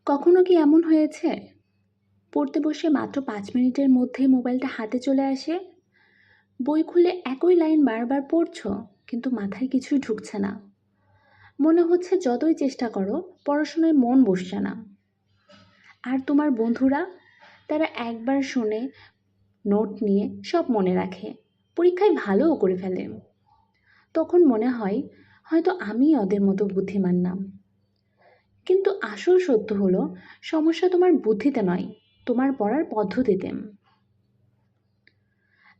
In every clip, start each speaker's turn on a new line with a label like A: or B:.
A: কখনো কি এমন হয়েছে পড়তে বসে মাত্র 5 মিনিটের মধ্যেই মোবাইলটা হাতে চলে আসে? বই খুলে একই লাইন বারবার পড়ছো, কিন্তু মাথায় কিছুই ঢুকছে না। মনে হচ্ছে যতই চেষ্টা করো পড়াশোনায় মন বসছে না। আর তোমার বন্ধুরা, তারা একবার শুনে নোট নিয়ে সব মনে রাখে, পরীক্ষায় ভালোও করে ফেলে। তখন মনে হয় হয়তো আমি ওদের মতো বুদ্ধিমান না। কিন্তু আসল সত্য হলো, সমস্যা তোমার বুদ্ধিতে নয়, তোমার পড়ার পদ্ধতিতে।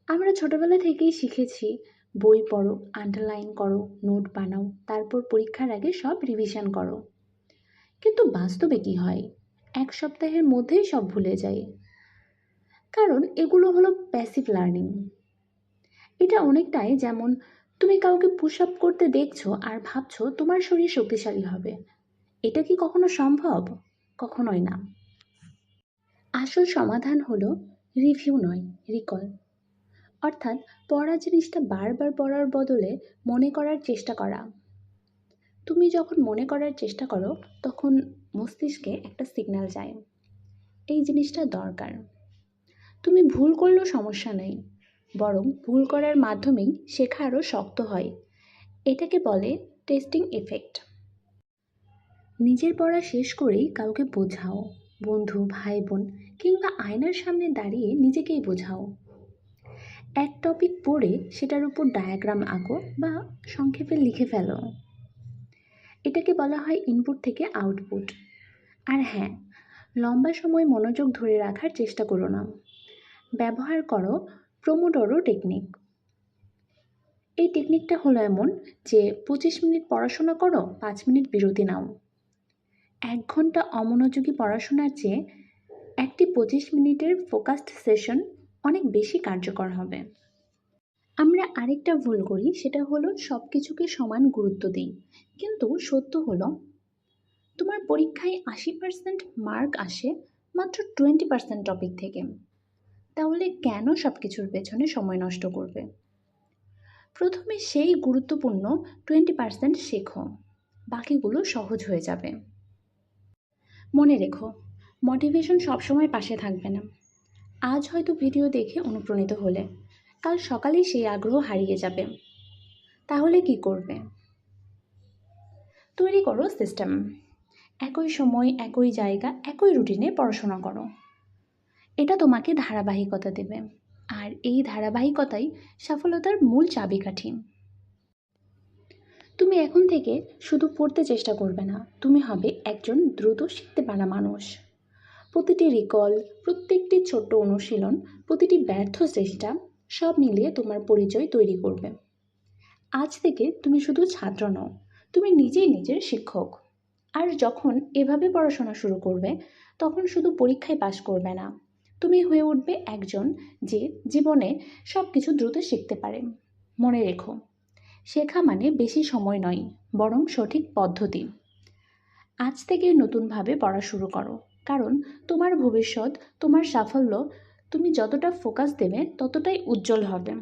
A: আমরা ছোটবেলা থেকেই শিখেছি, বই পড়ো, আন্ডারলাইন করো, নোট বানাও, তারপর পরীক্ষার আগে সব রিভিশন করো। কিন্তু বাস্তবে কি হয়? 1 সপ্তাহের মধ্যেই সব ভুলে যায়। কারণ এগুলো হলো প্যাসিভ লার্নিং। এটা অনেকটাই যেমন তুমি কাউকে পুশ আপ করতে দেখছো আর ভাবছো তোমার শরীর শক্তিশালী হবে। এটা কি কখনো সম্ভব? কখনোই না। আসল সমাধান হলো রিভিউ নয়, রিকল। অর্থাৎ পড়া জিনিসটা বারবার পড়ার বদলে মনে করার চেষ্টা করা। তুমি যখন মনে করার চেষ্টা করো, তখন মস্তিষ্কে একটা সিগন্যাল যায়, এই জিনিসটা দরকার। তুমি ভুল করলেও সমস্যা নেই, বরং ভুল করার মাধ্যমেই শেখা আরও শক্ত হয়। এটাকে বলে টেস্টিং এফেক্ট। নিজের পড়া শেষ করেই কাউকে বোঝাও, বন্ধু, ভাই বোন কিংবা আয়নার সামনে দাঁড়িয়ে নিজেকেই বোঝাও। এক টপিক পড়ে সেটার উপর ডায়াগ্রাম আঁকো বা সংক্ষেপে লিখে ফেলো। এটাকে বলা হয় ইনপুট থেকে আউটপুট। আর হ্যাঁ, লম্বা সময় মনোযোগ ধরে রাখার চেষ্টা করো না। ব্যবহার করো প্রোমোডোরো টেকনিক। এই টেকনিকটা হলো এমন যে 25 মিনিট পড়াশোনা করো, 5 মিনিট বিরতি নাও। 1 ঘন্টা অমনোযোগী পড়াশোনার চেয়ে একটি 25 মিনিটের ফোকাসড সেশন অনেক বেশি কার্যকর হবে। আমরা আরেকটা ভুল করি, সেটা হলো সব কিছুকে সমান গুরুত্ব দিই। কিন্তু সত্য হলো, তোমার পরীক্ষায় 80% মার্ক আসে মাত্র 20% টপিক থেকে। তাহলে কেন সব কিছুর পেছনে সময় নষ্ট করবে? প্রথমে সেই গুরুত্বপূর্ণ 20% শেখো, বাকিগুলো সহজ হয়ে যাবে। মনে রেখো, মোটিভেশন সবসময় পাশে থাকবে না। আজ হয়তো ভিডিও দেখে অনুপ্রাণিত হলে, কাল সকালেই সেই আগ্রহ হারিয়ে যাবে। তাহলে কি করবে? তৈরি করো সিস্টেম। একই সময়, একই জায়গা, একই রুটিনে পড়াশোনা করো। এটা তোমাকে ধারাবাহিকতা দেবে, আর এই ধারাবাহিকতাই সফলতার মূল চাবিকাঠি। তুমি এখন থেকে শুধু পড়তে চেষ্টা করবে না, তুমি হবে একজন দ্রুত শিখতে পারা মানুষ। প্রতিটি রিকল, প্রত্যেকটি ছোট্ট অনুশীলন, প্রতিটি ব্যর্থ চেষ্টা, সব মিলিয়ে তোমার পরিচয় তৈরি করবে। আজ থেকে তুমি শুধু ছাত্র নও, তুমি নিজেই নিজের শিক্ষক। আর যখন এভাবে পড়াশোনা শুরু করবে, তখন শুধু পরীক্ষায় পাশ করবে না, তুমি হয়ে উঠবে একজন যে জীবনে সব কিছু দ্রুত শিখতে পারে। মনে রেখো, শেখা মানে বেশি সময় নয়, বরং সঠিক পদ্ধতি। আজ থেকে নতুনভাবে পড়া শুরু করো, কারণ তোমার ভবিষ্যৎ, তোমার সাফল্য, তুমি যতটা ফোকাস দেবে ততটাই উজ্জ্বল হবে।